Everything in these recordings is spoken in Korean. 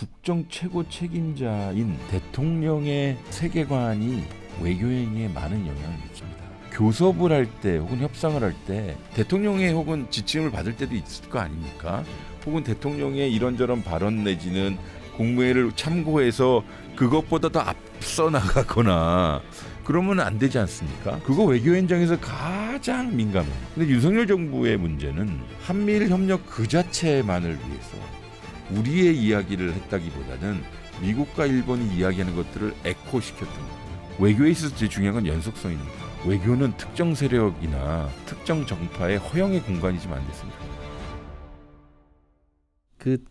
국정 최고 책임자인 대통령의 세계관이 외교행위에 많은 영향을 미칩니다. 교섭을 할 때 혹은 협상을 할 때 대통령의 혹은 지침을 받을 때도 있을 거 아닙니까? 혹은 대통령의 이런저런 발언 내지는 국무회의를 참고해서 그것보다 더 앞서 나가거나 그러면 안 되지 않습니까? 그거 외교 현장에서 가장 민감해요. 근데 윤석열 정부의 문제는 한미일 협력 그 자체만을 위해서 우리의 이야기를 했다기보다는 미국과 일본이 이야기하는 것들을 에코시켰던 거예요. 외교에 있어서 제일 중요한 건 연속성입니다. 외교는 특정 세력이나 특정 정파의 허용의 공간이지만 안 됐습니다.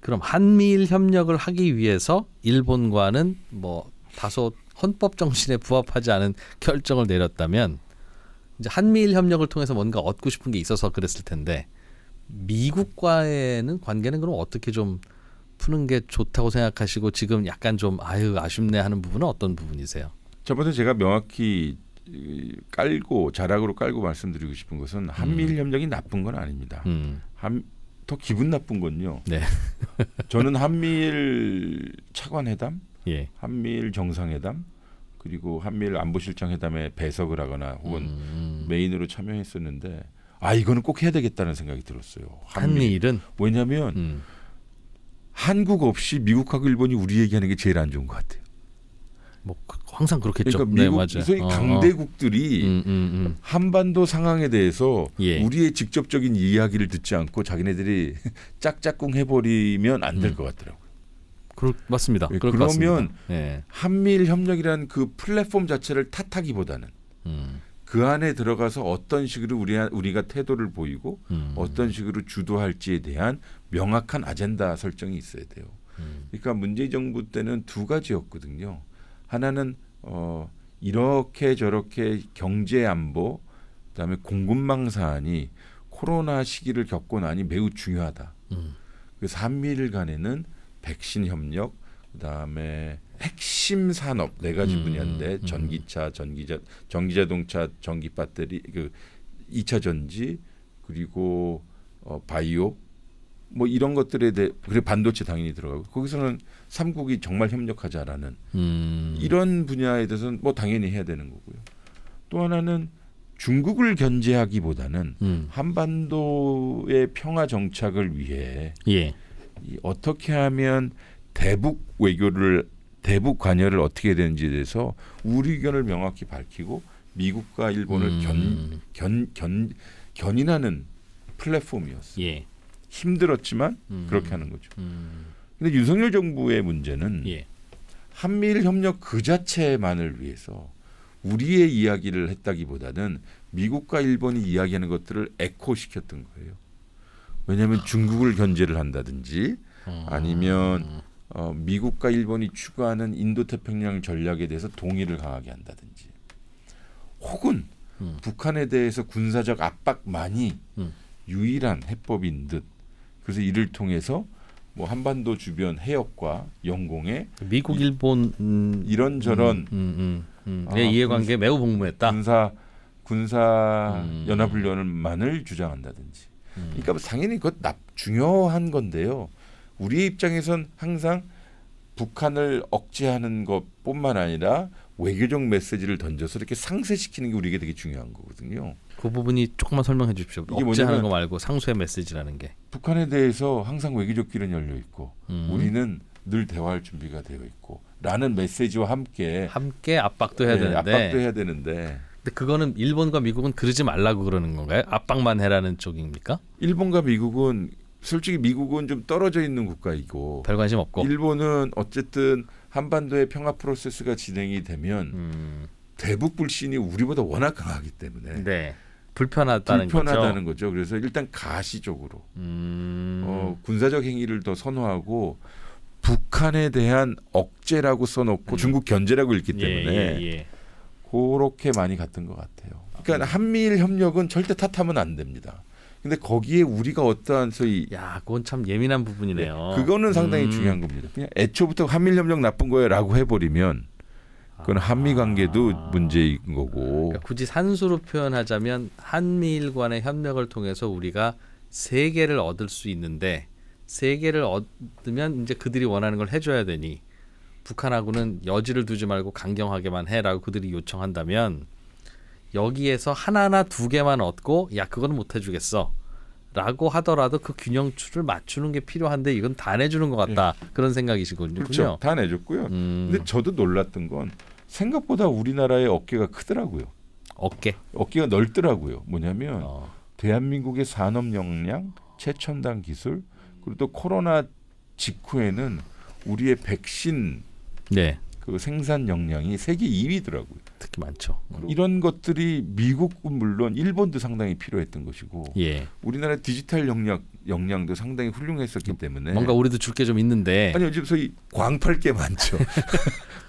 그럼 한미일 협력을 하기 위해서 일본과는 뭐 다소 헌법 정신에 부합하지 않은 결정을 내렸다면 이제 한미일 협력을 통해서 뭔가 얻고 싶은 게 있어서 그랬을 텐데 미국과의 관계는 그럼 어떻게 좀 푸는 게 좋다고 생각하시고 지금 약간 좀 아쉽네 하는 부분은 어떤 부분이세요? 저번에 제가 명확히 자락으로 깔고 말씀드리고 싶은 것은 한미일 협력이 나쁜 건 아닙니다. 더 기분 나쁜 건요. 네. 저는 한미일 차관회담, 예. 한미일 정상회담, 그리고 한미일 안보실장 회담에 배석을 하거나 혹은 메인으로 참여했었는데 이거는 꼭 해야 되겠다는 생각이 들었어요. 한미일은? 왜냐하면 한국 없이 미국하고 일본이 우리 얘기하는 게 제일 안 좋은 것 같아요. 뭐 항상 그렇겠죠. 그러니까 미국, 네, 맞아요. 소위 강대국들이 한반도 상황에 대해서 우리의 직접적인 이야기를 듣지 않고 자기네들이 짝짝꿍 해버리면 안 될 것 같더라고요. 맞습니다. 그러면 한미일 협력이라는 그 플랫폼 자체를 탓하기보다는 그 안에 들어가서 어떤 식으로 우리가 태도를 보이고 어떤 식으로 주도할지에 대한 명확한 아젠다 설정이 있어야 돼요. 그러니까 문재인 정부 때는 두 가지였거든요. 하나는 이렇게 저렇게 경제 안보, 그다음에 공급망 사안이 코로나 시기를 겪고 나니 매우 중요하다. 그래서 한미일 간에는 백신 협력, 그다음에 핵심 산업 네 가지 분야인데 전기차, 전기자동차, 전기 배터리, 2차 전지, 그리고 바이오 뭐 이런 것들에 대해 그리고 반도체 당연히 들어가고 거기서는 삼국이 정말 협력하자라는 이런 분야에 대해서는 뭐 당연히 해야 되는 거고요. 또 하나는 중국을 견제하기보다는 한반도의 평화 정착을 위해 어떻게 하면 대북 관여를 어떻게 해야 되는지에 대해서 우리 의견을 명확히 밝히고 미국과 일본을 견인하는 플랫폼이었어요. 힘들었지만 그렇게 하는 거죠. 근데 윤석열 정부의 문제는 한미일 협력 그 자체만을 위해서 우리의 이야기를 했다기보다는 미국과 일본이 이야기하는 것들을 에코시켰던 거예요. 왜냐하면 중국을 견제를 한다든지 아니면 미국과 일본이 추구하는 인도태평양 전략에 대해서 동의를 강하게 한다든지 혹은 북한에 대해서 군사적 압박만이 유일한 해법인 듯 그래서 이를 통해서 뭐 한반도 주변 해역과 영공에 미국 일본 이런저런 이해관계 매우 복무했다. 군사 연합훈련만을 주장한다든지. 그러니까 당연히 그것 중요한 건데요. 우리의 입장에선 항상 북한을 억제하는 것뿐만 아니라 외교적 메시지를 던져서 이렇게 상쇄시키는 게 우리에게 되게 중요한 거거든요. 그 부분이 조금만 설명해 주십시오. 억제하는 거 말고 상쇄 메시지라는 게. 북한에 대해서 항상 외교적 길은 열려 있고 우리는 늘 대화할 준비가 되어 있고 라는 메시지와 함께 압박도 해야 되는데. 압박도 해야 되는데. 근데 그거는 일본과 미국은 그러지 말라고 그러는 건가요? 압박만 해라는 쪽입니까? 일본과 미국은 솔직히 미국은 좀 떨어져 있는 국가이고 별 관심 없고 일본은 어쨌든 한반도의 평화 프로세스가 진행이 되면 대북 불신이 우리보다 워낙 강하기 때문에 불편하다는 거죠. 그래서 일단 가시적으로 군사적 행위를 더 선호하고 북한에 대한 억제라고 써놓고 중국 견제라고 읽기 때문에 그렇게 많이 갔던 것 같아요. 그러니까 한미일 협력은 절대 탓하면 안 됩니다. 근데 거기에 우리가 어떠한 그건 참 예민한 부분이네요. 그거는 상당히 중요한 겁니다. 그냥 애초부터 한미일 협력 나쁜 거예요라고 해버리면 그건 한미 관계도 문제인 거고. 그러니까 굳이 산수로 표현하자면 한미일 간의 협력을 통해서 우리가 세계를 얻을 수 있는데 세계를 얻으면 이제 그들이 원하는 걸 해줘야 되니 북한하고는 여지를 두지 말고 강경하게만 해라고 그들이 요청한다면 여기에서 하나나 두 개만 얻고 야 그건 못 해주겠어 라고 하더라도 그 균형추를 맞추는 게 필요한데 이건 다 내주는 것 같다. 그런 생각이시군요. 그렇죠. 다 내줬고요. 근데 저도 놀랐던 건 생각보다 우리나라의 어깨가 크더라고요. 어깨가 넓더라고요. 뭐냐면 대한민국의 산업 역량, 최첨단 기술, 그리고 또 코로나 직후에는 우리의 백신 그 생산 역량이 세계 2위더라고요. 특히 많죠. 이런 것들이 미국은 물론 일본도 상당히 필요했던 것이고 우리나라 디지털 역량도 상당히 훌륭했었기 때문에 뭔가 우리도 줄 게 좀 있는데 아니 요즘 소위 광팔 게 많죠.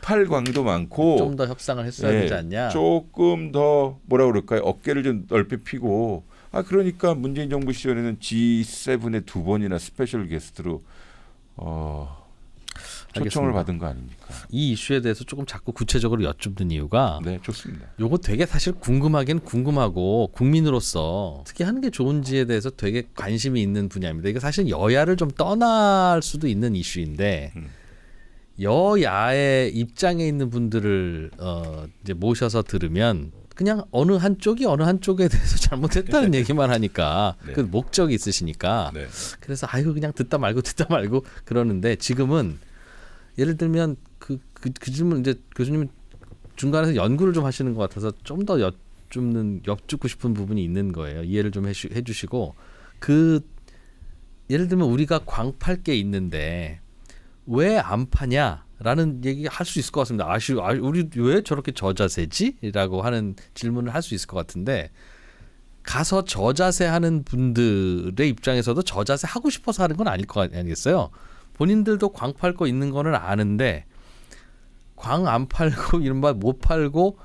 팔광도 많고 좀 더 협상을 했어야 되지 않냐. 조금 더 뭐라 그럴까요? 어깨를 좀 넓게 펴고 그러니까 문재인 정부 시절에는 G7에 2번이나 스페셜 게스트로 초청을 받은 거 아닙니까? 이 이슈에 대해서 조금 자꾸 구체적으로 여쭙는 이유가 좋습니다. 요거 되게 사실 궁금하긴 궁금하고 국민으로서 어떻게 하는 게 좋은지에 대해서 되게 관심이 있는 분야입니다. 이게 사실 여야를 좀 떠날 수도 있는 이슈인데 여야의 입장에 있는 분들을 이제 모셔서 들으면 그냥 어느 한쪽에 대해서 잘못했다는 얘기만 하니까 그 목적이 있으시니까 그래서 아이고 그냥 듣다 말고 그러는데 지금은 예를 들면 그 질문 이제 교수님은 중간에서 연구를 좀 하시는 것 같아서 좀 더 여쭙고 싶은 부분이 있는 거예요. 이해를 좀 해주시고 예를 들면 우리가 광팔 게 있는데 왜 안 파냐라는 얘기 할 수 있을 것 같습니다. 우리 왜 저렇게 저자세지?라고 하는 질문을 할 수 있을 것 같은데 가서 저자세 하는 분들의 입장에서도 저자세 하고 싶어서 하는 건 아닐 거 아니겠어요? 본인들도 광 팔고 있는 거는 아는데 광 안 팔고 이른바 못 팔고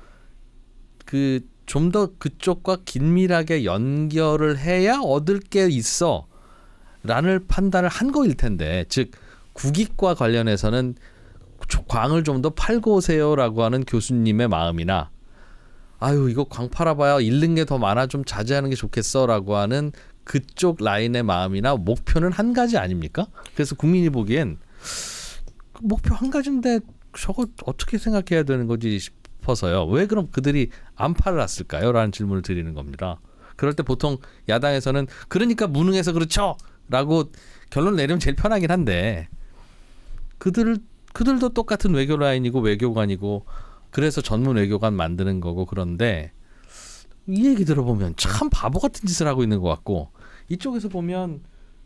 좀 더 그쪽과 긴밀하게 연결을 해야 얻을 게 있어 라는 판단을 한 거일 텐데 즉 국익과 관련해서는 광을 좀 더 팔고 오세요라고 하는 교수님의 마음이나 아유 이거 광 팔아봐야 잃는 게 더 많아 좀 자제하는 게 좋겠어라고 하는 그쪽 라인의 마음이나 목표는 한 가지 아닙니까? 그래서 국민이 보기엔 목표 한 가지인데 저거 어떻게 생각해야 되는 거지 싶어서요. 왜 그럼 그들이 안 팔았을까요? 라는 질문을 드리는 겁니다. 그럴 때 보통 야당에서는 그러니까 무능해서 그렇죠! 라고 결론 내리면 제일 편하긴 한데 그들도 똑같은 외교 라인이고 외교관이고 그래서 전문 외교관 만드는 거고 그런데 이 얘기 들어보면 참 바보 같은 짓을 하고 있는 것 같고 이쪽에서 보면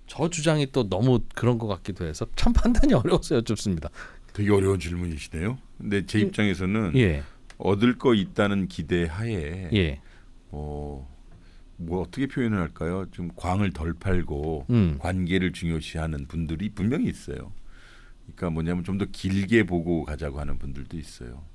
저 주장이 또 너무 그런 것 같기도 해서 참 판단이 어려워서 여쭙습니다. 되게 어려운 질문이시네요. 근데 제 입장에서는 얻을 거 있다는 기대 하에 뭐 어떻게 표현을 할까요? 좀 광을 덜 팔고 관계를 중요시하는 분들이 분명히 있어요. 그러니까 뭐냐면 좀 더 길게 보고 가자고 하는 분들도 있어요.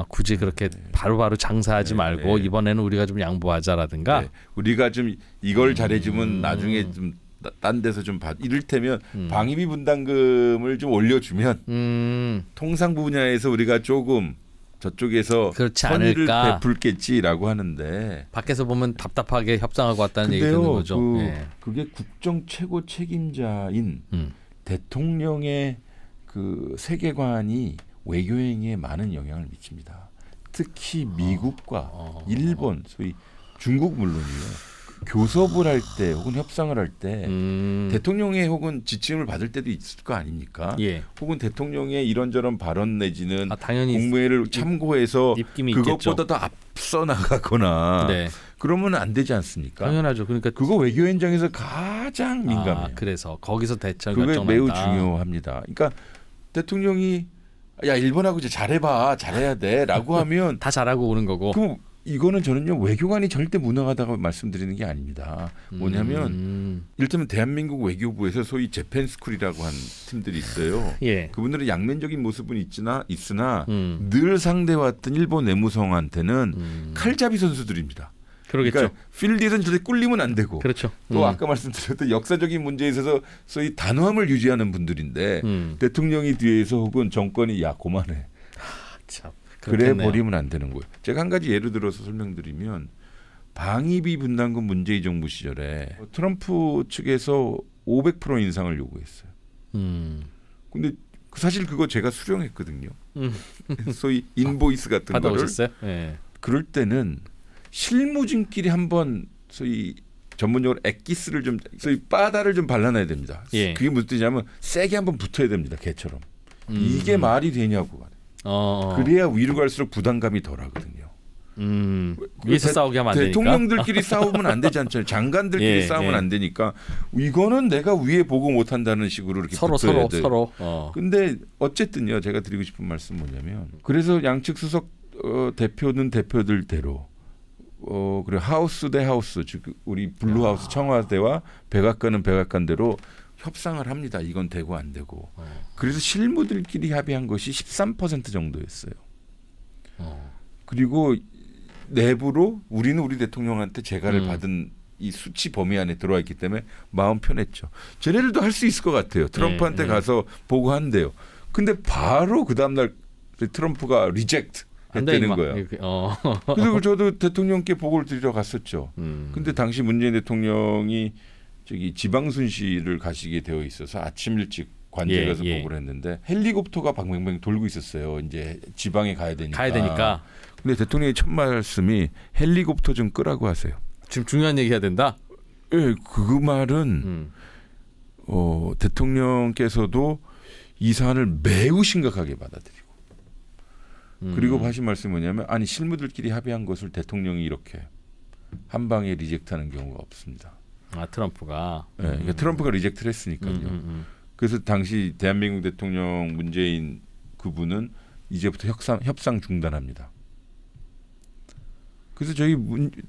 굳이 그렇게 바로바로 장사하지 말고 이번에는 우리가 좀 양보하자라든가 우리가 좀 이걸 잘해주면 나중에 좀 딴 데서 좀 이를테면 방위비 분담금을 좀 올려주면 통상 분야에서 우리가 조금 저쪽에서 선의를 베풀겠지라고 하는데 밖에서 보면 답답하게 협상하고 왔다는 얘기 듣는 거죠. 그게 국정 최고 책임자인 대통령의 그 세계관이 외교행위에 많은 영향을 미칩니다. 특히 미국과 일본, 소위 중국 물론이요. 교섭을 할 때 혹은 협상을 할 때 대통령의 혹은 지침을 받을 때도 있을 거 아닙니까? 혹은 대통령의 이런저런 발언 내지는 당연히 국무회를 참고해서 그것보다 더 앞서 나가거나 그러면 안 되지 않습니까? 당연하죠. 그러니까 그거 외교 현장에서 가장 민감해요. 그래서 거기서 대처 그게 매우 중요합니다. 그러니까 대통령이 야 일본하고 이제 잘해야 돼라고 하면 다 잘하고 오는 거고. 그럼 이거는 저는요 외교관이 절대 무능하다고 말씀드리는 게 아닙니다. 뭐냐면 이를테면 대한민국 외교부에서 소위 재팬스쿨이라고 한 팀들이 있어요. 그분들은 양면적인 모습은 있으나 늘 상대해왔던 일본 내무성한테는 칼잡이 선수들입니다. 그러니까 필드에서는 절대 꿀리면 안 되고 또 아까 말씀드렸던 역사적인 문제에 있어서 소위 단호함을 유지하는 분들인데 대통령이 뒤에서 혹은 정권이 야 그만해. 참. 그래 버리면 안 되는 거예요. 제가 한 가지 예를 들어서 설명드리면 방위비 분담금 문재인 정부 시절에 트럼프 측에서 500% 인상을 요구했어요. 근데 사실 그거 제가 수령했거든요. 소위 인보이스 같은 거를. 받아오셨어요? 네. 그럴 때는 실무진끼리 한번 소위 전문용어로 엑기스를 좀 소위 바다를 좀 발라놔야 됩니다. 예. 그게 무슨 뜻이냐면 세게 한번 붙어야 됩니다. 개처럼. 이게 말이 되냐고. 그래야 위로 갈수록 부담감이 덜하거든요. 위에서 싸우게 하면 안 되니까. 대통령들끼리 싸우면 안 되지 않잖아요. 장관들끼리 예, 싸우면 예. 안 되니까 이거는 내가 위에 보고 못한다는 식으로 이렇게 붙어야 돼. 서로. 근데 어쨌든요. 제가 드리고 싶은 말씀 뭐냐면 그래서 양측 수석 대표는 대표들대로 그리고 하우스 대 하우스 즉 우리 블루하우스 청와대와 백악관은 백악관대로 협상을 합니다. 이건 되고 안 되고. 그래서 실무들끼리 합의한 것이 13% 정도였어요. 그리고 내부로 우리는 우리 대통령한테 재가를 받은 이 수치 범위 안에 들어와 있기 때문에 마음 편했죠. 쟤네들도 할 수 있을 것 같아요. 트럼프한테 가서 보고한대요. 근데 바로 그 다음날 트럼프가 리젝트 했다는 거예요. 그래서 저도 대통령께 보고를 드리러 갔었죠. 근데 당시 문재인 대통령이 저기 지방순시를 가시게 되어 있어서 아침 일찍 관제에 가서 보고를 했는데 헬리콥터가 방방방 돌고 있었어요. 이제 지방에 가야 되니까. 근데 대통령의 첫 말씀이 헬리콥터 좀 끄라고 하세요. 지금 중요한 얘기 해야 된다? 예, 그 말은 대통령께서도 이 사안을 매우 심각하게 받아들이고 그리고 하신 말씀이 뭐냐면 아니 실무들끼리 합의한 것을 대통령이 이렇게 한 방에 리젝트하는 경우가 없습니다. 아 트럼프가. 네, 그러니까 트럼프가 리젝트를 했으니까요. 그래서 당시 대한민국 대통령 문재인 그분은 이제부터 협상 중단합니다. 그래서 저희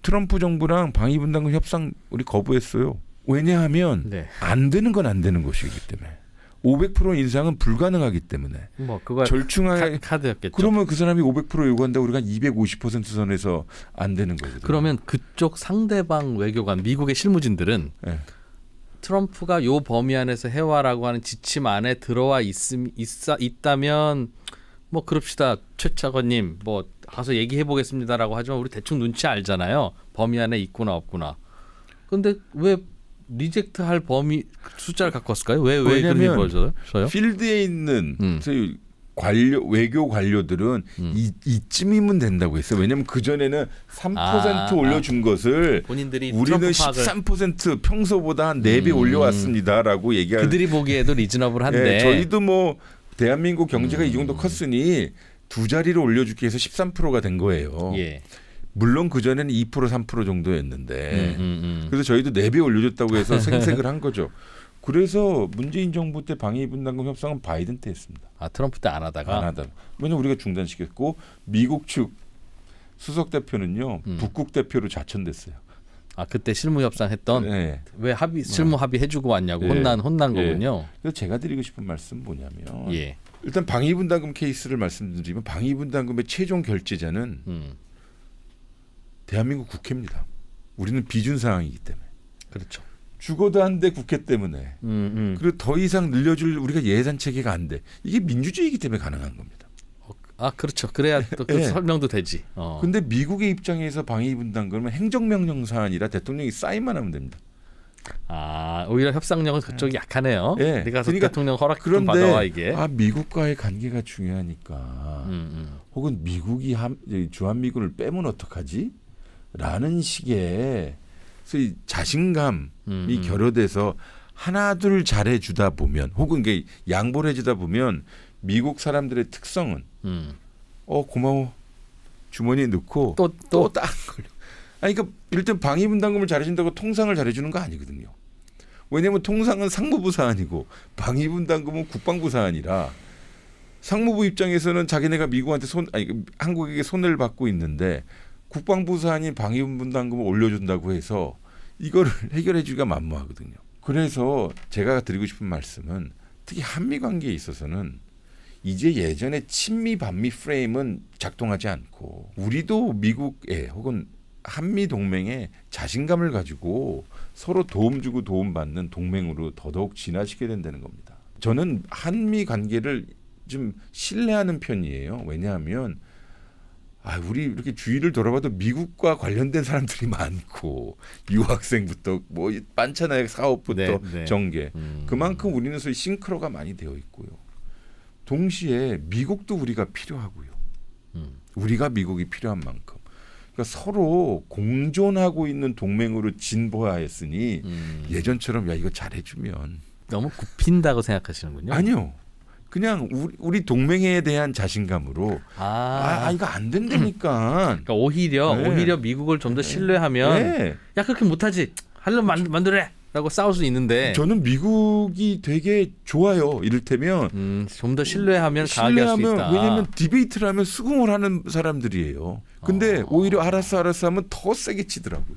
트럼프 정부랑 방위분담금 협상 우리 거부했어요. 왜냐하면 안 되는 건 안 되는 것이기 때문에 500% 인상은 불가능하기 때문에 뭐 그거 절충하게 카드였겠죠. 그러면 그 사람이 500% 요구한다 우리가 250% 선에서 안 되는 거거든요. 그러면 그쪽 상대방 외교관 미국의 실무진들은 트럼프가 요 범위 안에서 해와라고 하는 지침 안에 들어와 있다면 뭐 그럽시다 최 차관님 뭐 가서 얘기해 보겠습니다라고 하지만 우리 대충 눈치 알잖아요. 범위 안에 있구나 없구나. 근데 왜 리젝트 할 범위 숫자를 갖고 왔을까요? 왜 그런 일이 벌어져요? 필드에 있는 외교 관료들은 이쯤이면 된다고 했어요. 왜냐하면 그 전에는 3% 올려준 것을 본인들이 우리는 13% 평소보다 한 4배 올려왔습니다라고 얘기하는. 그들이 보기에도 리즈너블한데 저희도 뭐 대한민국 경제가 이 정도 컸으니 두 자리를 올려주기 위해서 13%가 된 거예요. 물론 그 전에는 2% 3% 정도였는데 그래서 저희도 4배 올려줬다고 해서 생색을 한 거죠. 그래서 문재인 정부 때 방위분담금 협상은 바이든 때 했습니다. 아 트럼프 때 안 하다가. 왜냐면 우리가 중단시켰고 미국 측 수석 대표는요 북극 대표로 좌천됐어요. 아 그때 실무 협상했던 왜 실무 합의해주고 왔냐고 혼난 거군요. 그래서 제가 드리고 싶은 말씀 뭐냐면 일단 방위분담금 케이스를 말씀드리면 방위분담금의 최종 결제자는 대한민국 국회입니다. 우리는 비준 상황이기 때문에. 그렇죠. 죽어도 안 돼 국회 때문에. 그리고 더 이상 늘려줄 우리가 예산 체계가 안 돼. 이게 민주주의이기 때문에 가능한 겁니다. 아 그렇죠. 그래야 또 그 설명도 되지. 근데 미국의 입장에서 방위분담금은 행정명령 사안이라 대통령이 사인만 하면 됩니다. 아 오히려 협상력은 그쪽이 약하네요. 네가 그러니까 대통령 허락 좀 받아와 이게. 미국과의 관계가 중요하니까 혹은 미국이 주한미군을 빼면 어떡하지? 라는 식의 자신감이 결여돼서 하나 둘 잘해주다 보면 혹은 양보를 해주다 보면 미국 사람들의 특성은 고마워 주머니에 넣고 또 딱 걸려. 아니 그러니까 일단 방위분담금을 잘해준다고 통상을 잘해주는 거 아니거든요. 왜냐하면 통상은 상무부 사안이고 방위분담금은 국방부 사안이라 상무부 입장에서는 자기네가 미국한테 한국에게 손해를 받고 있는데 국방부 사안인 방위분담금을 올려준다고 해서 이거를 해결해주기가 만무하거든요. 그래서 제가 드리고 싶은 말씀은 특히 한미 관계에 있어서는 이제 예전에 친미 반미 프레임은 작동하지 않고 우리도 미국에 혹은 한미 동맹에 자신감을 가지고 서로 도움 주고 도움 받는 동맹으로 더더욱 진화시켜야 된다는 겁니다. 저는 한미 관계를 좀 신뢰하는 편이에요. 왜냐하면 우리 이렇게 주위를 돌아봐도 미국과 관련된 사람들이 많고 유학생부터 뭐 많잖아요. 사업부터 정계. 그만큼 우리는 소위 싱크로가 많이 되어 있고요. 동시에 미국도 우리가 필요하고요. 우리가 미국이 필요한 만큼. 그러니까 서로 공존하고 있는 동맹으로 진보하였으니 예전처럼 야 이거 잘해주면 너무 굽힌다고 생각하시는군요. 아니요. 그냥 우리 동맹에 대한 자신감으로 이거 안 된다니까. 그러니까 오히려 미국을 좀 더 신뢰하면 야 그렇게 못하지. 하려면 만들어라고 싸울 수 있는데 저는 미국이 되게 좋아요. 이를테면 좀 더 신뢰하면 강하게 할 수 있다. 왜냐하면 디베이트를 하면 수긍을 하는 사람들이에요. 근데 오히려 알았어 하면 더 세게 치더라고요.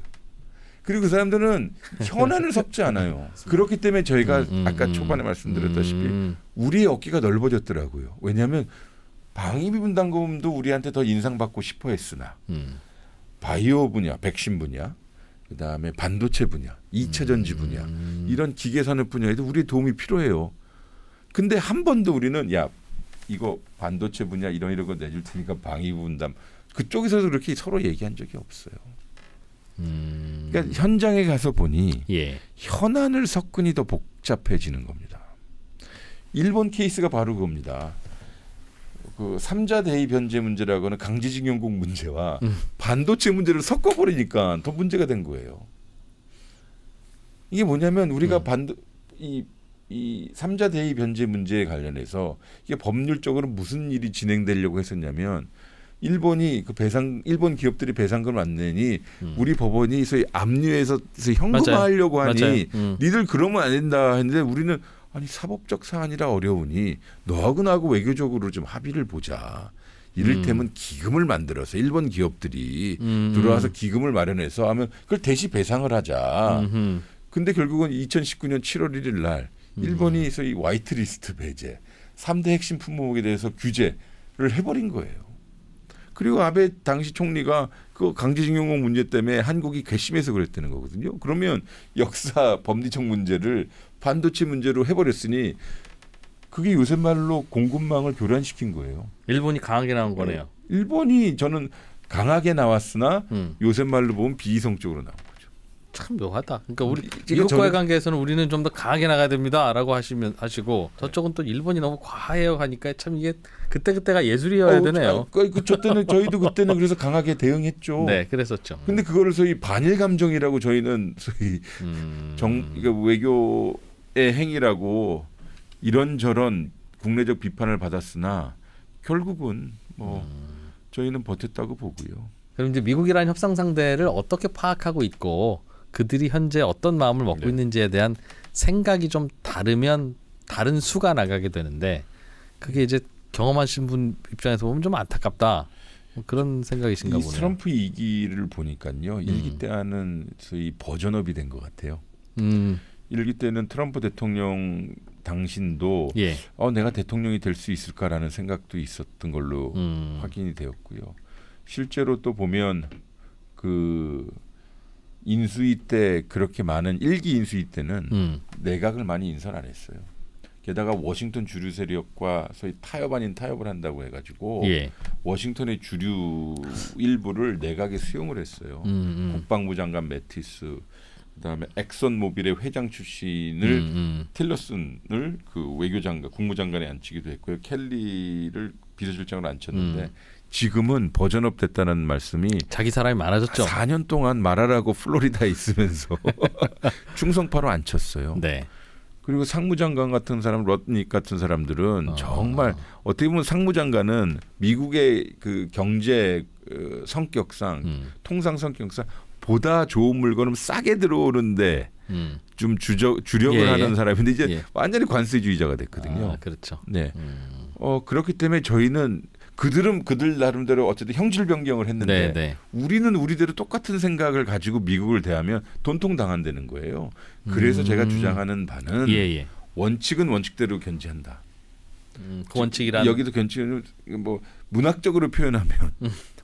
그리고 그 사람들은 현안을 섞지 않아요. 그렇기 때문에 저희가 아까 초반에 말씀드렸다시피 우리의 어깨가 넓어졌더라고요. 왜냐하면 방위비 분담금도 우리한테 더 인상받고 싶어 했으나 바이오 분야, 백신 분야, 그다음에 반도체 분야, 2차 전지 분야 이런 기계산업 분야에도 우리의 도움이 필요해요. 근데 한 번도 우리는 야 이거 반도체 분야 이런 거 내줄 테니까 방위비 분담 그쪽에서도 그렇게 서로 얘기한 적이 없어요. 그러니까 현장에 가서 보니 현안을 섞으니 더 복잡해지는 겁니다. 일본 케이스가 바로 그겁니다. 그 3자 대의 변제 문제라고는 강제징용국 문제와 반도체 문제를 섞어버리니까 더 문제가 된 거예요. 이게 뭐냐면 우리가 이 3자 대의 변제 문제에 관련해서 이게 법률적으로 무슨 일이 진행되려고 했었냐면 일본 기업들이 배상금을 안 내니 우리 법원이 소위 압류해서 현금화하려고 하니 니들 그러면 안 된다 했는데 우리는 아니 사법적 사안이라 어려우니 너하고 나하고 외교적으로 좀 합의를 보자. 이를테면 기금을 만들어서 일본 기업들이 들어와서 기금을 마련해서 하면 그걸 대시 배상을 하자. 근데 결국은 2019년 7월 1일 날 일본이 소위 화이트리스트 배제 3대 핵심 품목에 대해서 규제를 해버린 거예요. 그리고 아베 당시 총리가 그 강제징용국 문제 때문에 한국이 괘씸해서 그랬다는 거거든요. 그러면 역사 법리적 문제를 반도체 문제로 해버렸으니 그게 요새 말로 공급망을 교란시킨 거예요. 일본이 강하게 나온 거네요. 일본이 저는 강하게 나왔으나 요새 말로 보면 비이성적으로 나온 거죠. 참 묘하다. 그러니까 우리 미국과의 관계에서는 우리는 좀 더 강하게 나가야 됩니다라고 하시고 저쪽은 또 일본이 너무 과해요 하니까 참 이게 그때가 예술이어야 되네요. 저희도 그때는 그래서 강하게 대응했죠. 네, 그랬었죠. 근데 그거를 소위 반일 감정이라고 저희는 소위 그러니까 외교의 행위라고 이런저런 국내적 비판을 받았으나 결국은 뭐 저희는 버텼다고 보고요. 그럼 이제 미국이라는 협상 상대를 어떻게 파악하고 있고 그들이 현재 어떤 마음을 먹고 있는지에 대한 생각이 좀 다르면 다른 수가 나가게 되는데 그게 이제 경험하신 분 입장에서 보면 좀 안타깝다. 뭐 그런 생각이신가 보네요. 트럼프 2기를 보니까요. 1기 때와는 소위 버전업이 된 것 같아요. 1기 때는 트럼프 대통령 당신도 내가 대통령이 될 수 있을까라는 생각도 있었던 걸로 확인이 되었고요. 실제로 또 보면 그 인수위 때 그렇게 많은 1기 인수위 때는 내각을 많이 인선 안 했어요. 게다가 워싱턴 주류 세력과 소위 타협 아닌 타협을 한다고 해가지고 워싱턴의 주류 일부를 내각에 수용을 했어요. 국방부 장관 매티스, 그다음에 엑선모빌의 회장 출신을 틸러슨을 그 외교장관, 국무장관에 앉히기도 했고요. 켈리를 비서실장으로 앉혔는데 지금은 버전업 됐다는 말씀이 자기 사람이 많아졌죠. 4년 동안 말하라고 플로리다에 있으면서 충성파로 앉혔어요. 네. 그리고 상무장관 같은 사람, 럿닉 같은 사람들은 정말 어떻게 보면 상무장관은 미국의 그 경제 성격상, 통상 성격상 보다 좋은 물건은 싸게 들어오는데 좀 주력을 하는 사람인데 이제 완전히 관세주의자가 됐거든요. 그렇죠. 네. 그렇기 때문에 저희는 그들은 그들 나름대로 어쨌든 형질 변경을 했는데 우리는 우리대로 똑같은 생각을 가지고 미국을 대하면 돈통 당한다는 거예요. 그래서 제가 주장하는 바는 원칙은 원칙대로 견지한다. 그 원칙이란 여기도 견지는 뭐 문학적으로 표현하면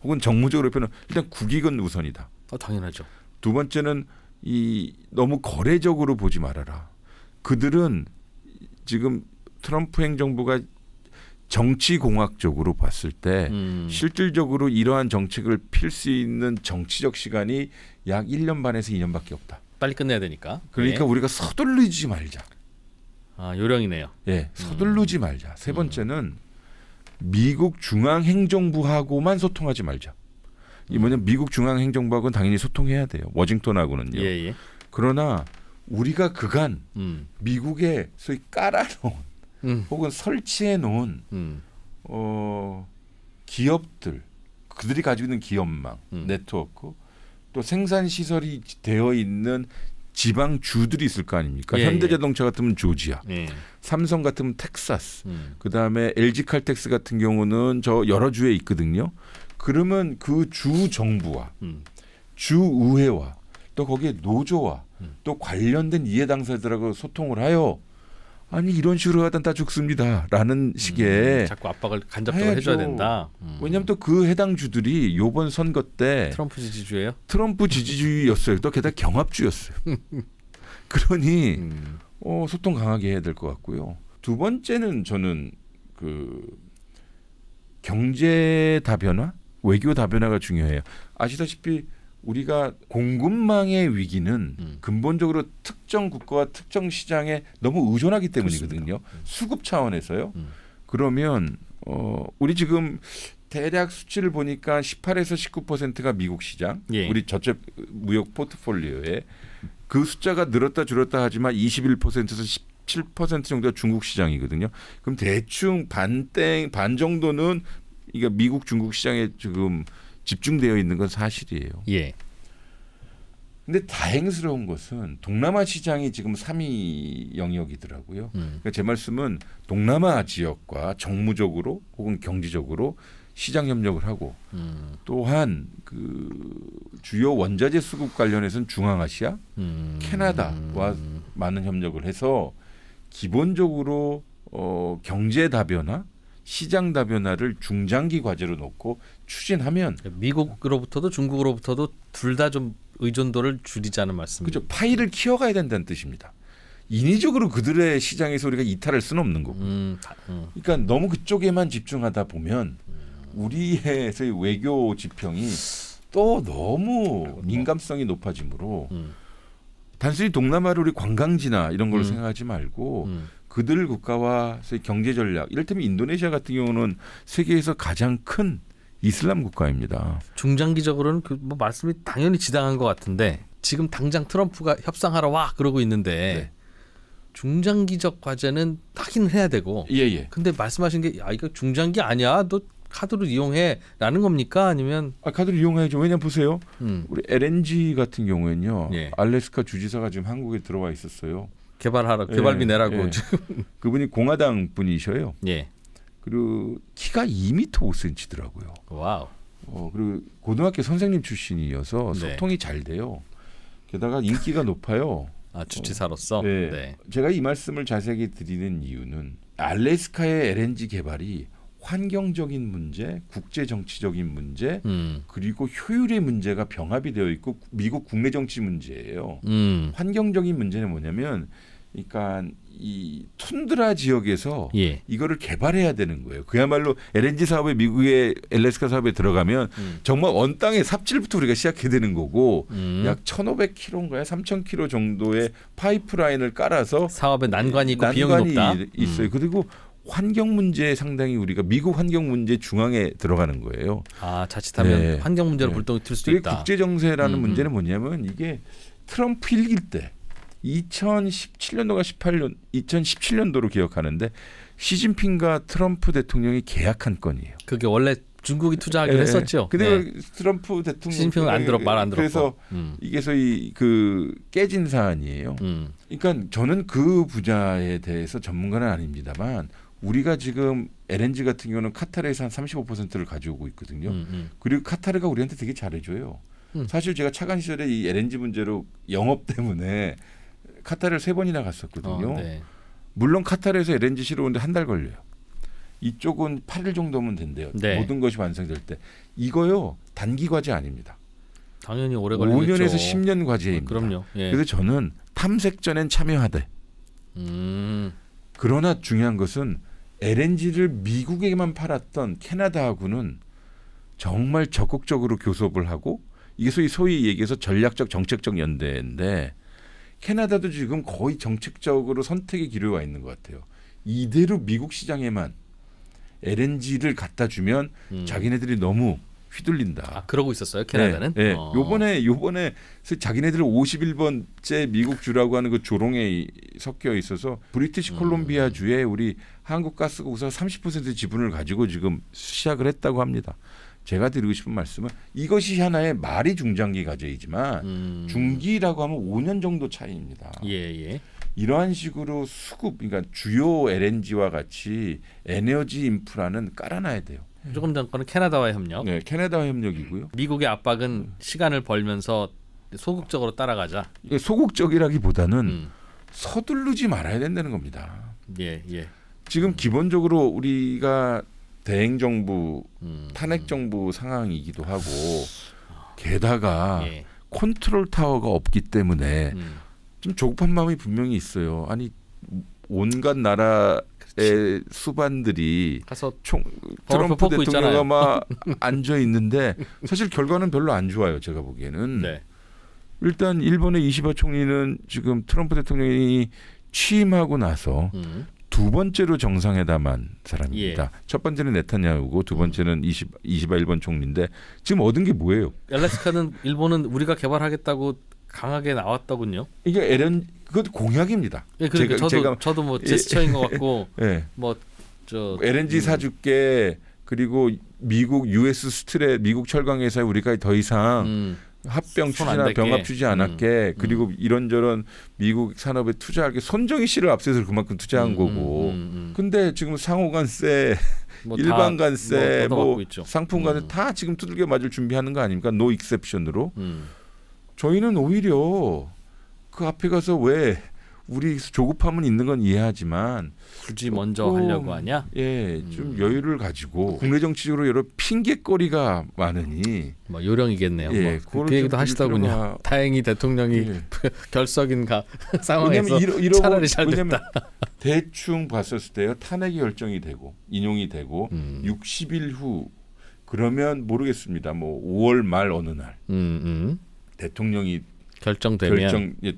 혹은 정무적으로 표현하면 일단 국익은 우선이다. 당연하죠. 두 번째는 이 너무 거래적으로 보지 말아라. 그들은 지금 트럼프 행정부가 정치공학적으로 봤을 때 실질적으로 이러한 정책을 필 수 있는 정치적 시간이 약 1년 반에서 2년밖에 없다. 빨리 끝내야 되니까. 그러니까 우리가 서두르지 말자. 아, 요령이네요. 예, 서두르지 말자. 세 번째는 미국 중앙행정부하고만 소통하지 말자. 이 뭐냐, 미국 중앙행정부하고는 당연히 소통해야 돼요. 워싱턴하고는요. 예. 그러나 우리가 그간 미국에 소위 깔아놓은 혹은 설치해 놓은 기업들, 그들이 가지고 있는 기업망, 네트워크, 또 생산 시설이 되어 있는 지방 주들이 있을 거 아닙니까? 현대자동차 같으면 조지아, 삼성 같으면 텍사스, 그다음에 LG칼텍스 같은 경우는 저 여러 주에 있거든요. 그러면 그 주 정부와 주 의회와 또 거기에 노조와 또 관련된 이해 당사자들하고 소통을 하여 아니 이런 식으로 하다 다 죽습니다라는 식의 자꾸 압박을 간접적으로 해줘야 된다. 왜냐하면 또 그 해당 주들이 이번 선거 때 트럼프 지지주예요? 트럼프 지지주의였어요. 또 게다가 경합주였어요. 그러니 소통 강하게 해야 될 것 같고요. 두 번째는 저는 그 경제 다변화, 외교 다변화가 중요해요. 아시다시피 우리가 공급망의 위기는 근본적으로 특정 국가와 특정 시장에 너무 의존하기 때문이거든요. 수급 차원에서요. 그러면 우리 지금 대략 수치를 보니까 18에서 19%가 미국 시장, 우리 저체 무역 포트폴리오에 그 숫자가 늘었다 줄었다 하지만 21%에서 17% 정도가 중국 시장이거든요. 그럼 대충 반 정도는 이게 미국 중국 시장에 지금 집중되어 있는 건 사실이에요. 예. 근데 다행스러운 것은 동남아 시장이 지금 3위 영역이더라고요. 그러니까 제 말씀은 동남아 지역과 정무적으로 혹은 경제적으로 시장 협력을 하고 또한 그 주요 원자재 수급 관련해서는 중앙아시아, 캐나다와 많은 협력을 해서 기본적으로 경제 다변화, 시장 다변화를 중장기 과제로 놓고 추진하면 미국으로부터도 중국으로부터도 둘 다 좀 의존도를 줄이자는 말씀이죠. 그렇죠. 파이를 키워가야 된다는 뜻입니다. 인위적으로 그들의 시장에서 우리가 이탈할 수는 없는 거고. 그러니까 너무 그쪽에만 집중하다 보면 우리의 외교 지평이 또 너무 민감성이 높아지므로 단순히 동남아를 우리 관광지나 이런 걸로 생각하지 말고 그들 국가와 경제 전략, 이를테면 인도네시아 같은 경우는 세계에서 가장 큰 이슬람 국가입니다. 중장기적으로는 뭐 말씀이 당연히 지당한 것 같은데 지금 당장 트럼프가 협상하러 와 그러고 있는데 중장기적 과제는 하긴 해야 되고. 근데 말씀하신 게 이거 중장기 아니야, 너 카드로 이용해라는 겁니까? 아니면 카드로 이용해야죠. 왜냐면 보세요. 우리 LNG 같은 경우에는요. 알래스카 주지사가 지금 한국에 들어와 있었어요. 개발비 내라고 지금. 그분이 공화당 분이셔요. 그리고 키가 2m 5cm더라고요. 와우. 그리고 고등학교 선생님 출신이어서 소통이 잘 돼요. 게다가 인기가 높아요. 주지사로서. 제가 이 말씀을 자세히 드리는 이유는 알래스카의 LNG 개발이 환경적인 문제, 국제 정치적인 문제, 그리고 효율의 문제가 병합이 되어 있고 미국 국내 정치 문제예요. 환경적인 문제는 뭐냐면, 그러니까 이 툰드라 지역에서 이거를 개발해야 되는 거예요. 그야말로 LNG 사업에 미국의 알래스카 사업에 들어가면 정말 원 땅의 삽질부터 우리가 시작해야 되는 거고 약 1,500km인가요? 3,000km 정도의 파이프라인을 깔아서 사업에 난관이 있고 비용이 높다. 있어요. 그리고 환경 문제에 상당히 우리가 미국 환경 문제 중앙에 들어가는 거예요. 자칫하면 환경 문제로 불똥이 튈 수도 있다. 국제 정세라는 문제는 뭐냐면 이게 트럼프 일기 때 2017년도가 2017년도로 기억하는데 시진핑과 트럼프 대통령이 계약한 건이에요. 그게 원래 중국이 투자하기로 했었죠. 근데 트럼프 대통령 시진핑은 말 안 들었고. 그래서 이게 소위 그 깨진 사안이에요. 그러니까 저는 그 분야에 대해서 전문가는 아닙니다만 우리가 지금 LNG 같은 경우는 카타르에서 한 35%를 가져오고 있거든요. 그리고 카타르가 우리한테 되게 잘해줘요. 사실 제가 차관 시절에 이 LNG 문제로 영업 때문에 카타르를 3번이나 갔었거든요. 물론 카타르에서 LNG 실어오는데 한 달 걸려요. 이쪽은 8일 정도면 된대요. 모든 것이 완성될 때. 이거요 단기 과제 아닙니다. 당연히 오래 걸리겠죠. 5년에서 10년 과제입니다. 그럼요. 그래서 저는 탐색전엔 참여하되 그러나 중요한 것은 LNG를 미국에만 팔았던 캐나다하고는 정말 적극적으로 교섭을 하고 이게 소위 얘기해서 전략적 정책적 연대인데 캐나다도 지금 거의 정책적으로 선택의 기로에 와 있는 것 같아요. 이대로 미국 시장에만 LNG를 갖다 주면 자기네들이 너무 휘둘린다. 아, 그러고 있었어요, 캐나다는? 네. 요번에 자기네들 51번째 미국 주라고 하는 그 조롱에 섞여 있어서 브리티시 콜롬비아 주에 우리 한국가스공사 30% 지분을 가지고 지금 시작을 했다고 합니다. 제가 드리고 싶은 말씀은 이것이 하나의 말이 중장기 과제이지만 중기라고 하면 5년 정도 차이입니다. 예. 이러한 식으로 수급, 그러니까 주요 LNG와 같이 에너지 인프라는 깔아놔야 돼요. 조금 전 거는 캐나다와의 협력. 네, 캐나다와 협력이고요. 미국의 압박은 시간을 벌면서 소극적으로 따라가자. 이게 소극적이라기보다는 서두르지 말아야 된다는 겁니다. 예. 지금 기본적으로 우리가 대행 정부, 탄핵 정부 상황이기도 하고 게다가 컨트롤 타워가 없기 때문에 좀 조급한 마음이 분명히 있어요. 아니 온갖 나라의 수반들이 가서 트럼프 대통령이 막 앉아 있는데 사실 결과는 별로 안 좋아요. 제가 보기에는. 네. 일단 일본의 이시바 총리는 지금 트럼프 대통령이 취임하고 나서 두 번째로 정상회담한 사람입니다. 첫 번째는 네타냐후고 두 번째는 이시바 일본 총리인데 지금 얻은 게 뭐예요? 알래스카는 일본은 우리가 개발하겠다고 강하게 나왔더군요. 이게 그것도 공약입니다. 예, 그러니까 저도 뭐 제스처인 것 같고 LNG 사줄게. 그리고 미국 US 스트레 미국 철강회사에 우리가 더 이상 합병 추진이나 병합 추진 안 할게. 그리고 이런저런 미국 산업에 투자할 게 손정희 씨를 앞세서 그만큼 투자한 거고. 근데 지금 상호관세, 일반관세, 상품관세 다 지금 두들겨 맞을 준비하는 거 아닙니까? 노 익셉션으로. 저희는 오히려 그 앞에 가서 왜 우리 조급함은 있는 건 이해하지만 굳이 먼저 하려고 하냐? 예, 좀 여유를 가지고 국내 정치적으로 여러 핑계거리가 많으니 뭐 요령이겠네요. 예, 그 얘기도 하시더군요. 다행히 대통령이 결석인가 상황에서 차라리 잘 됐다. 대충 봤었을 때요. 탄핵이 결정이 되고 인용이 되고 60일 후 그러면 모르겠습니다. 뭐 5월 말 어느 날 대통령이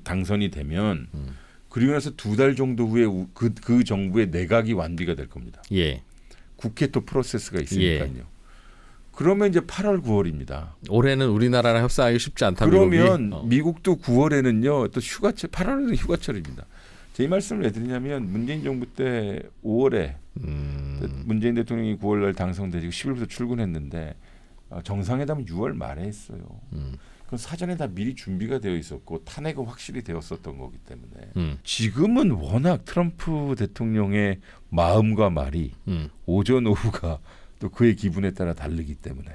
당선이 되면 그리고 나서 2달 정도 후에 그 정부의 내각이 완비가 될 겁니다. 예. 국회 또 프로세스가 있으니까요. 그러면 이제 8월 9월입니다. 올해는 우리나라랑 협상하기 쉽지 않다. 그러면 미국도 9월에는요. 또 8월에는 휴가철입니다. 제 이 말씀을 왜 드리냐면 문재인 정부 때 5월에 문재인 대통령이 9월 날 당선되고 10일부터 출근했는데 정상회담은 6월 말에 했어요. 그건 사전에 다 미리 준비가 되어 있었고 탄핵은 확실히 되었었던 거기 때문에 지금은 워낙 트럼프 대통령의 마음과 말이 오전 오후가 또 그의 기분에 따라 다르기 때문에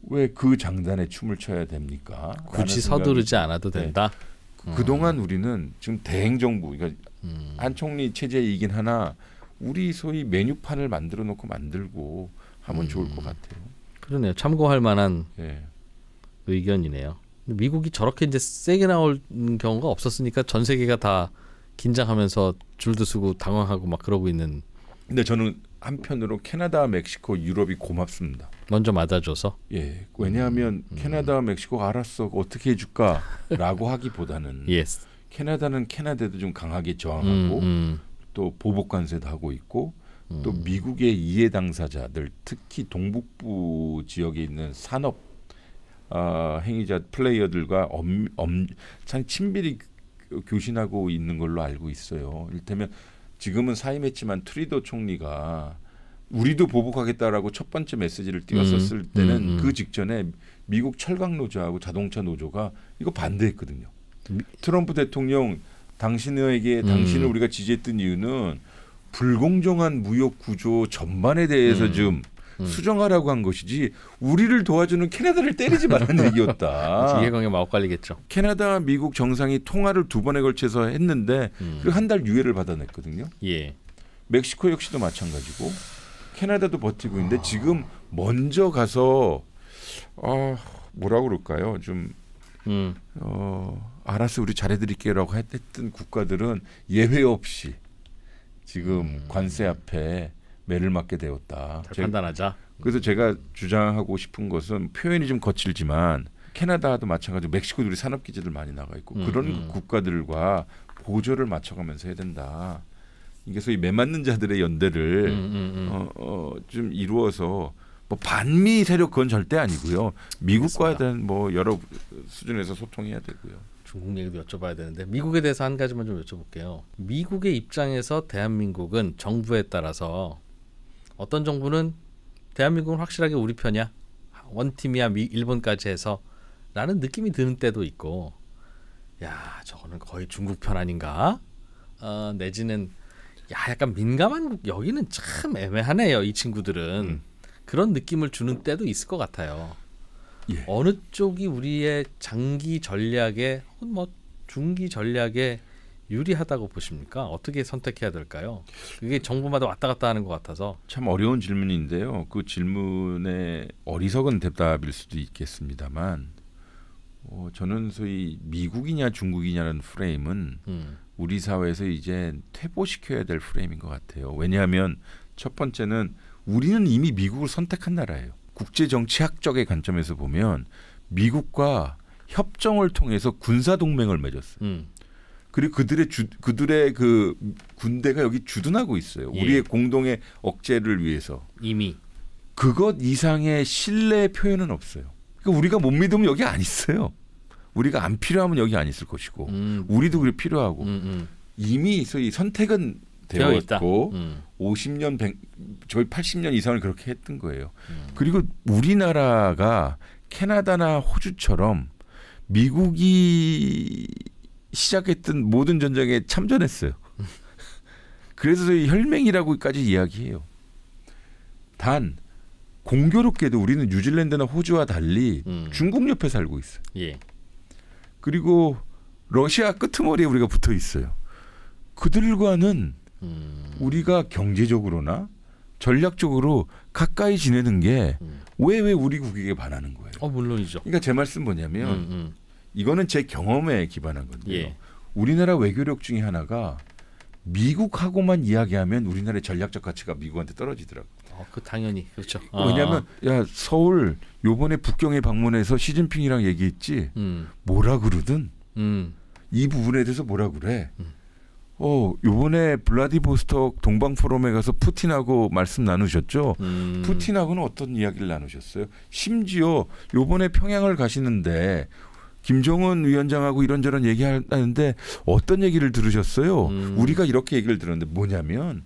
왜 그 장단에 춤을 춰야 됩니까? 굳이 서두르지 않아도 된다. 그동안 우리는 지금 대행 정부, 그러니까 한 총리 체제이긴 하나 우리 소위 메뉴판을 만들고 하면 좋을 것 같아요. 그러네요. 참고할 만한 의견이네요. 미국이 저렇게 이제 세게 나올 경우가 없었으니까 전 세계가 다 긴장하면서 줄도 서고 당황하고 막 그러고 있는. 근데 저는 한편으로 캐나다, 멕시코, 유럽이 고맙습니다. 먼저 맞아줘서. 예. 왜냐하면 캐나다, 멕시코가 알았어 어떻게 해줄까라고 하기보다는 캐나다는 캐나다도 좀 강하게 저항하고 또 보복 관세도 하고 있고 또 미국의 이해 당사자들 특히 동북부 지역에 있는 산업 행위자 플레이어들과 참 친밀히 교신하고 있는 걸로 알고 있어요. 이를테면 지금은 사임했지만 트리도 총리가 우리도 보복하겠다라고 첫 번째 메시지를 띄웠었을 때는 그 직전에 미국 철강 노조하고 자동차 노조가 이거 반대했거든요. 트럼프 대통령 당신을 우리가 지지했던 이유는 불공정한 무역 구조 전반에 대해서 좀 수정하라고 한 것이지 우리를 도와주는 캐나다를 때리지 말라는 얘기였다. 이해관계 마구 깔리겠죠. 캐나다와 미국 정상이 통화를 2번에 걸쳐서 했는데 그리고 한 달 유예를 받아냈거든요. 멕시코 역시도 마찬가지고 캐나다도 버티고 있는데 지금 먼저 가서 뭐라고 그럴까요? 좀 알았어 우리 잘해드릴게요라고 했던 국가들은 예외 없이 지금 관세 앞에 매를 맞게 되었다. 잘 판단하자. 그래서 제가 주장하고 싶은 것은 표현이 좀 거칠지만 캐나다도 마찬가지로 멕시코도 우리 산업 기지들 많이 나가 있고 그런 국가들과 보조를 맞춰가면서 해야 된다. 이게 소위 매맞는 자들의 연대를 좀 이루어서 뭐 반미 세력 그건 절대 아니고요. 미국과에 대한 뭐 여러 수준에서 소통해야 되고요. 중국 얘기도 여쭤봐야 되는데 미국에 대해서 한 가지만 좀 여쭤볼게요. 미국의 입장에서 대한민국은 정부에 따라서 어떤 정부는 대한민국은 확실하게 우리 편이야. 원팀이야. 일본까지 해서 라는 느낌이 드는 때도 있고 야 저거는 거의 중국 편 아닌가? 내지는 야 약간 민감한 여기는 참 애매하네요. 이 친구들은. 그런 느낌을 주는 때도 있을 것 같아요. 예. 어느 쪽이 우리의 장기 전략에 혹은 뭐 중기 전략에 유리하다고 보십니까? 어떻게 선택해야 될까요? 그게 정부마다 왔다 갔다 하는 것 같아서. 참 어려운 질문인데요. 그 질문에 어리석은 대답일 수도 있겠습니다만 저는 소위 미국이냐 중국이냐는 프레임은 우리 사회에서 이제 퇴보시켜야 될 프레임인 것 같아요. 왜냐하면 첫 번째는 우리는 이미 미국을 선택한 나라예요. 국제정치학적의 관점에서 보면 미국과 협정을 통해서 군사동맹을 맺었어요. 그리고 그들의 그 군대가 여기 주둔하고 있어요. 예. 우리의 공동의 억제를 위해서. 이미. 그것 이상의 신뢰 표현은 없어요. 그러니까 우리가 못 믿으면 여기 안 있어요. 우리가 안 필요하면 여기 안 있을 것이고 우리도 그게 필요하고 이미 소위 선택은 되었고 50년, 100, 저희 80년 이상을 그렇게 했던 거예요. 그리고 우리나라가 캐나다나 호주처럼 미국이 시작했던 모든 전쟁에 참전했어요. 그래서 저희 혈맹이라고까지 이야기해요. 단 공교롭게도 우리는 뉴질랜드나 호주와 달리 중국 옆에 살고 있어요. 예. 그리고 러시아 끄트머리에 우리가 붙어 있어요. 그들과는 우리가 경제적으로나 전략적으로 가까이 지내는 게 왜 우리 국익에 반하는 거예요. 물론이죠. 그러니까 제 말씀 뭐냐면 이거는 제 경험에 기반한 건데요. 예. 우리나라 외교력 중에 하나가 미국하고만 이야기하면 우리나라의 전략적 가치가 미국한테 떨어지더라고요. 그 당연히 그렇죠. 왜냐하면 야 서울 요번에 북경에 방문해서 시진핑이랑 얘기했지 뭐라 그러든 이 부분에 대해서 뭐라 그래. 요번에 블라디보스톡 동방 포럼에 가서 푸틴하고 말씀 나누셨죠. 푸틴하고는 어떤 이야기를 나누셨어요? 심지어 요번에 평양을 가시는데 김정은 위원장하고 이런저런 얘기하는데 어떤 얘기를 들으셨어요? 우리가 이렇게 얘기를 들었는데 뭐냐면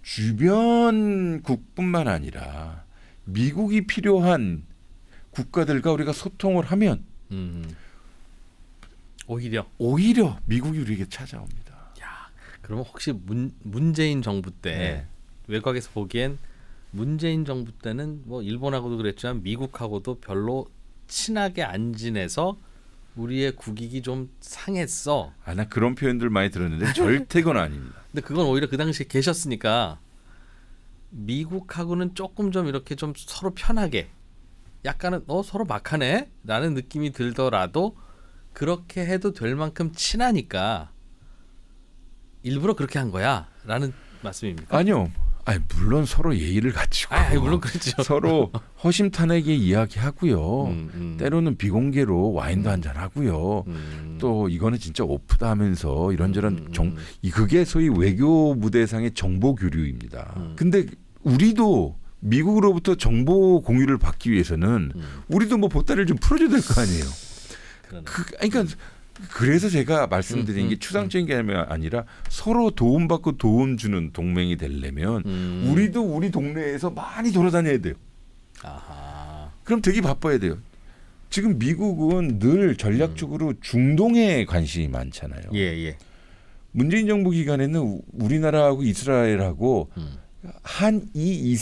주변국뿐만 아니라 미국이 필요한 국가들과 우리가 소통을 하면 오히려 미국이 우리에게 찾아옵니다. 그러면 혹시 문재인 정부 때 외곽에서 보기엔 문재인 정부 때는 뭐 일본하고도 그랬지만 미국하고도 별로 친하게 안 지내서 우리의 국익이 좀 상했어. 나 그런 표현들 많이 들었는데 절대 그건 아닙니다. 근데 그건 오히려 그 당시에 계셨으니까 미국하고는 조금 좀 이렇게 좀 서로 편하게 약간은 서로 막하네 라는 느낌이 들더라도 그렇게 해도 될 만큼 친하니까 일부러 그렇게 한 거야 라는 말씀입니까? 아니요. 물론 서로 예의를 갖추고 물론 그렇죠. 서로 허심탄회하게 이야기하고요. 때로는 비공개로 와인도 한잔하고요. 또 이거는 진짜 오프다 하면서 이런저런 그게 소위 외교 무대상의 정보 교류입니다. 근데 우리도 미국으로부터 정보 공유를 받기 위해서는 우리도 뭐 보따리를 좀 풀어줘야 될 거 아니에요. 그러니까 그래서 제가 말씀드린 게 추상적인 게 아니라 서로 도움받고 도움 주는 동맹이 되려면 우리도 우리 동네에서 많이 돌아다녀야 돼요. 그럼 되게 바빠야 돼요. 지금 미국은 늘 전략적으로 중동에 관심이 많잖아요. 문재인 정부 기간에는 우리나라하고 이스라엘하고 한이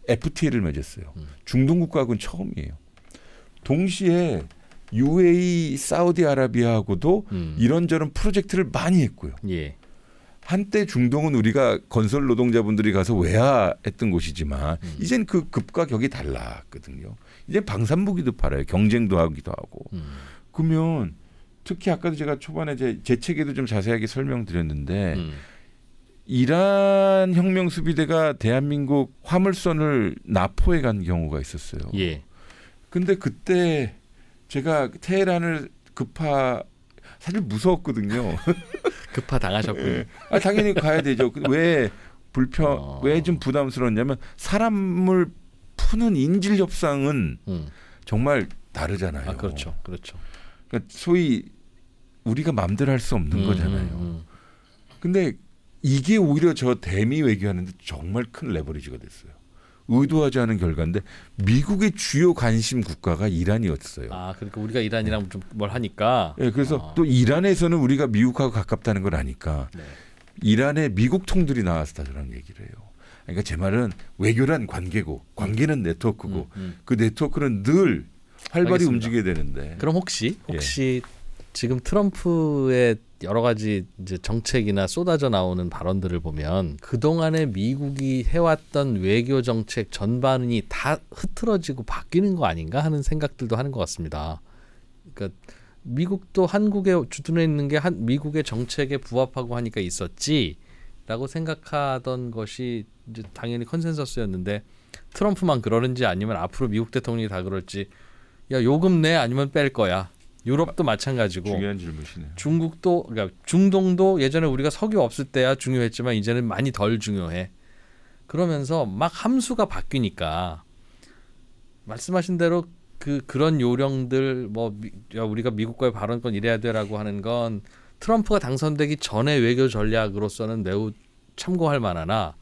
FTA를 맺었어요. 중동 국가하고는 처음이에요. 동시에 UAE, 사우디아라비아하고도 이런저런 프로젝트를 많이 했고요. 한때 중동은 우리가 건설 노동자분들이 가서 외화했던 곳이지만 이젠 그 급과 격이 달랐거든요. 이제 방산무기도 팔아요. 경쟁도 하기도 하고. 그러면 특히 아까도 제가 초반에 제 책에도 좀 자세하게 설명드렸는데 이란 혁명 수비대가 대한민국 화물선을 납포해 간 경우가 있었어요. 예. 근데 그때 제가 테헤란을 사실 무서웠거든요. 급파 당하셨군요. 예. 당연히 가야 되죠. 왜 좀 부담스러웠냐면 사람을 푸는 인질 협상은 정말 다르잖아요. 아, 그렇죠. 그렇죠. 그러니까 소위 우리가 마음대로 할 수 없는 거잖아요. 근데 이게 오히려 저 대미 외교하는데 정말 큰 레버리지가 됐어요. 의도하지 않은 결과인데 미국의 주요 관심 국가가 이란이었어요. 아, 그러니까 우리가 이란이랑 좀 뭘 하니까. 네, 그래서 또 이란에서는 우리가 미국하고 가깝다는 걸 아니까 네. 이란의 미국 통들이 나와서 다 저랑 얘기를 해요. 그러니까 제 말은 외교란 관계고 관계는 네트워크고 그 네트워크는 늘 활발히 알겠습니다. 움직여야 되는데. 그럼 혹시 지금 트럼프의 여러 가지 이제 정책이나 쏟아져 나오는 발언들을 보면 그동안에 미국이 해왔던 외교 정책 전반이 다 흐트러지고 바뀌는 거 아닌가 하는 생각들도 하는 것 같습니다. 그러니까 미국도 한국에 주둔해 있는 게 미국의 정책에 부합하고 하니까 있었지라고 생각하던 것이 이제 당연히 컨센서스였는데 트럼프만 그러는지 아니면 앞으로 미국 대통령이 다 그럴지 야 요금 내 아니면 뺄 거야. 유럽도 마찬가지고 중요한 질문이시네요. 중국도 그러니까 중동도 예전에 우리가 석유 없을 때야 중요했지만 이제는 많이 덜 중요해. 그러면서 막 함수가 바뀌니까 말씀하신 대로 그런 요령들 야, 우리가 미국과의 발언권 이래야 돼라고 하는 건 트럼프가 당선되기 전에 외교 전략으로서는 매우 참고할 만하나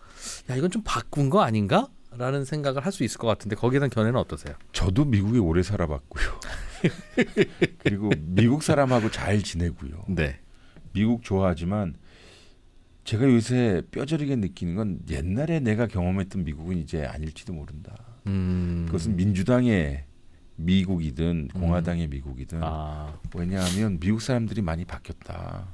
야 이건 좀 바꾼 거 아닌가? 라는 생각을 할 수 있을 것 같은데 거기에 대한 견해는 어떠세요? 저도 미국에 오래 살아봤고요. 그리고 미국 사람하고 잘 지내고요. 네. 미국 좋아하지만 제가 요새 뼈저리게 느끼는 건 옛날에 내가 경험했던 미국은 이제 아닐지도 모른다. 그것은 민주당의 미국이든 공화당의 미국이든 왜냐하면 미국 사람들이 많이 바뀌었다.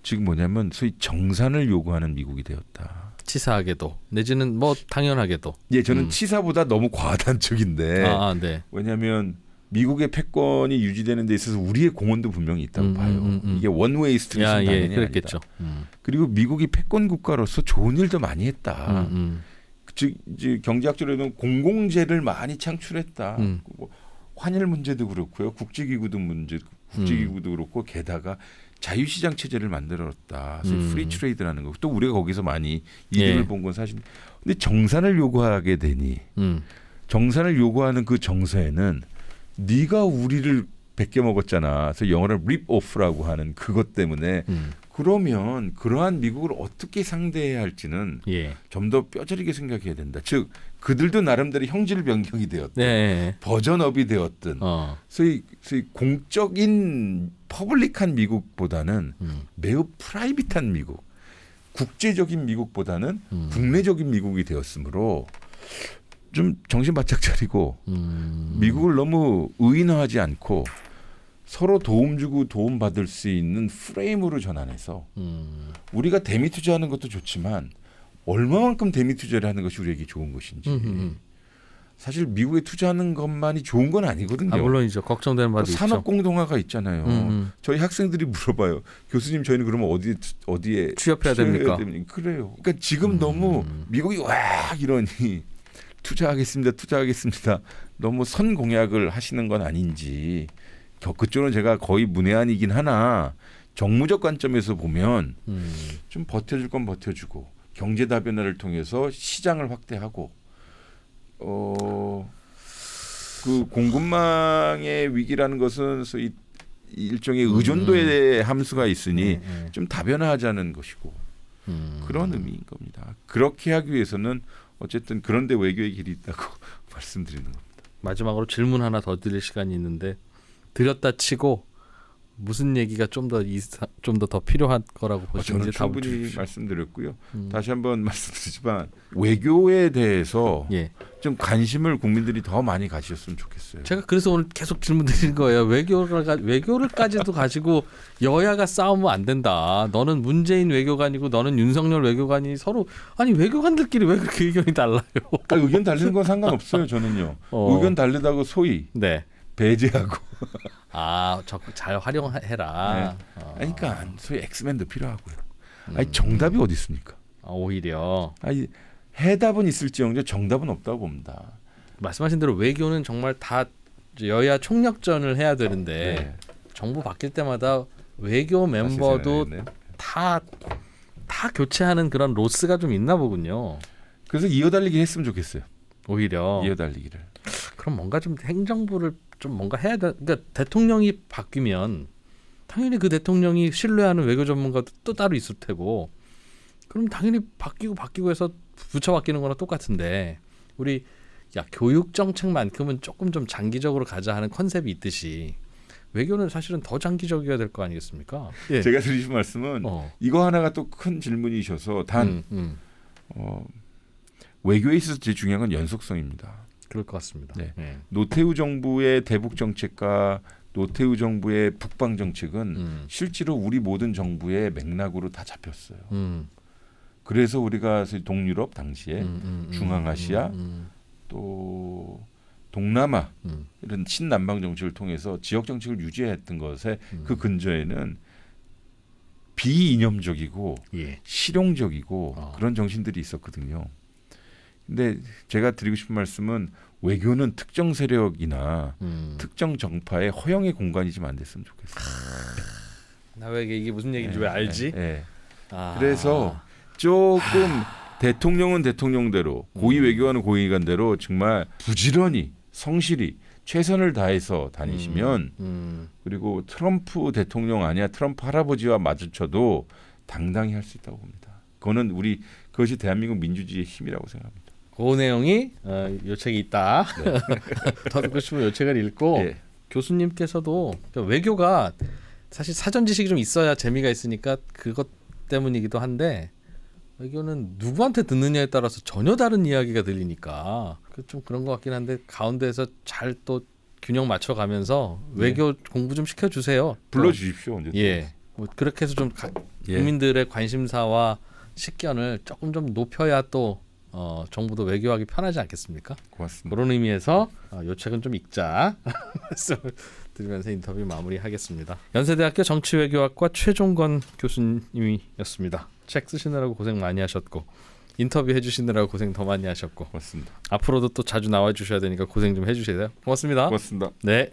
지금 뭐냐면 소위 정산을 요구하는 미국이 되었다. 치사하게도 내지는 뭐 당연하게도. 예, 저는 치사보다 너무 과하단 쪽인데. 네. 왜냐하면 미국의 패권이 유지되는 데 있어서 우리의 공헌도 분명히 있다고 봐요. 이게 원웨이 스트릿은 당연히 그랬겠죠. 아니다. 그리고 미국이 패권 국가로서 좋은 일도 많이 했다. 즉 이제 경제학적으로는 공공재를 많이 창출했다. 뭐 환율 문제도 그렇고요. 국제기구도 그렇고 게다가 자유시장 체제를 만들었다. 프리 트레이드라는 거. 또 우리가 거기서 많이 이득을 본 건 사실. 근데 정산을 요구하게 되니 정산을 요구하는 그 정서에는 네가 우리를 베껴 먹었잖아. 그래서 영어로 rip off라고 하는 그것 때문에 그러면 그러한 미국을 어떻게 상대해야 할지는 좀 더 뼈저리게 생각해야 된다. 즉 그들도 나름대로 형질 변경이 되었든 버전업이 되었든 소위 공적인 퍼블릭한 미국보다는 매우 프라이빗한 미국, 국제적인 미국보다는 국내적인 미국이 되었으므로 좀 정신 바짝 차리고 미국을 너무 의인화하지 않고 서로 도움 주고 도움 받을 수 있는 프레임으로 전환해서 우리가 대미 투자하는 것도 좋지만 얼마만큼 대미 투자를 하는 것이 우리에게 좋은 것인지 사실 미국에 투자하는 것만이 좋은 건 아니거든요. 물론이죠. 걱정되는 바도 있죠. 산업 공동화가 있잖아요. 저희 학생들이 물어봐요. 교수님 저희는 그러면 어디에 취업해야 됩니까? 그래요. 그러니까 지금 너무 미국이 와 이러니 투자하겠습니다. 너무 선 공약을 하시는 건 아닌지 그쪽은 제가 거의 문외한이긴 하나 정무적 관점에서 보면 좀 버텨줄 건 버텨주고 경제 다변화를 통해서 시장을 확대하고 그 공급망의 위기라는 것은 소위 일종의 의존도의 함수가 있으니 좀 다변화하자는 것이고 그런 의미인 겁니다. 그렇게 하기 위해서는 어쨌든 그런데 외교의 길이 있다고 말씀드리는 겁니다. 마지막으로 질문 하나 더 드릴 시간이 있는데 드렸다 치고 무슨 얘기가 좀 더 필요한 거라고 보시는지 저는 충분히 말씀드렸고요. 다시 한번 말씀드리지만 외교에 대해서 좀 관심을 국민들이 더 많이 가지셨으면 좋겠어요. 제가 그래서 오늘 계속 질문 드린 거예요. 외교를까지도 가지고 여야가 싸우면 안 된다. 너는 문재인 외교관이고 너는 윤석열 외교관이 서로 아니 외교관들끼리 왜 그렇게 의견이 달라요? 의견 다르는 건 상관없어요. 저는요. 의견 다르다고 소위 배제하고 잘 활용해라. 그러니까 소위 엑스맨도 필요하고요. 아니 정답이 어디 있습니까? 오히려 아니, 해답은 있을지언정 정답은 없다고 봅니다. 말씀하신 대로 외교는 정말 다 여야 총력전을 해야 되는데 네. 정부 바뀔 때마다 외교 멤버도 다 교체하는 그런 로스가 좀 있나 보군요. 그래서 이어달리기 했으면 좋겠어요. 오히려 이어달리기를. 그럼 뭔가 좀 행정부를 좀 뭔가 해야 돼. 그러니까 대통령이 바뀌면 당연히 그 대통령이 신뢰하는 외교 전문가도 또 따로 있을 테고, 그럼 당연히 바뀌고 해서 부처 바뀌는 거랑 똑같은데, 우리 교육 정책만큼은 조금 좀 장기적으로 가자 하는 컨셉이 있듯이 외교는 사실은 더 장기적이어야 될 거 아니겠습니까? 예. 제가 드리신 말씀은 이거 하나가 또 큰 질문이셔서 단 외교에 있어서 제일 중요한 건 연속성입니다. 그럴 것 같습니다. 네. 네. 노태우 정부의 대북 정책과 노태우 정부의 북방 정책은 실제로 우리 모든 정부의 맥락으로 다 잡혔어요. 그래서 우리가 동유럽 당시에 중앙아시아 또 동남아 이런 친남방 정책을 통해서 지역 정책을 유지했던 것에 그 근저에는 비이념적이고 실용적이고 그런 정신들이 있었거든요. 근데 제가 드리고 싶은 말씀은 외교는 특정 세력이나 특정 정파의 허영의 공간이지만 안 됐으면 좋겠어요. 나에게 이게 무슨 얘기인지 왜 알지? 그래서 조금 대통령은 대통령대로 고위 외교관은 고위관대로 정말 부지런히 성실히 최선을 다해서 다니시면 그리고 트럼프 대통령 아니야 트럼프 할아버지와 마주쳐도 당당히 할 수 있다고 봅니다. 그것이 대한민국 민주주의의 힘이라고 생각합니다. 그 내용이 요 책이 있다. 네. 더 듣고 싶으면 요 책을 읽고 교수님께서도 외교가 사실 사전 지식이 좀 있어야 재미가 있으니까 그것 때문이기도 한데 외교는 누구한테 듣느냐에 따라서 전혀 다른 이야기가 들리니까 좀 그런 것 같긴 한데 가운데에서 잘 또 균형 맞춰가면서 외교 공부 좀 시켜주세요. 불러주십시오. 언제 뭐 그렇게 해서 좀 국민들의 관심사와 식견을 조금 좀 높여야 또 정부도 외교하기 편하지 않겠습니까? 고맙습니다. 그런 의미에서 이 책은 좀 읽자 말씀을 드리면서 인터뷰 마무리하겠습니다. 연세대학교 정치외교학과 최종건 교수님이었습니다. 책 쓰시느라고 고생 많이 하셨고 인터뷰 해주시느라고 고생 더 많이 하셨고 고맙습니다. 앞으로도 또 자주 나와주셔야 되니까 고생 좀 해주세요. 고맙습니다. 고맙습니다. 네.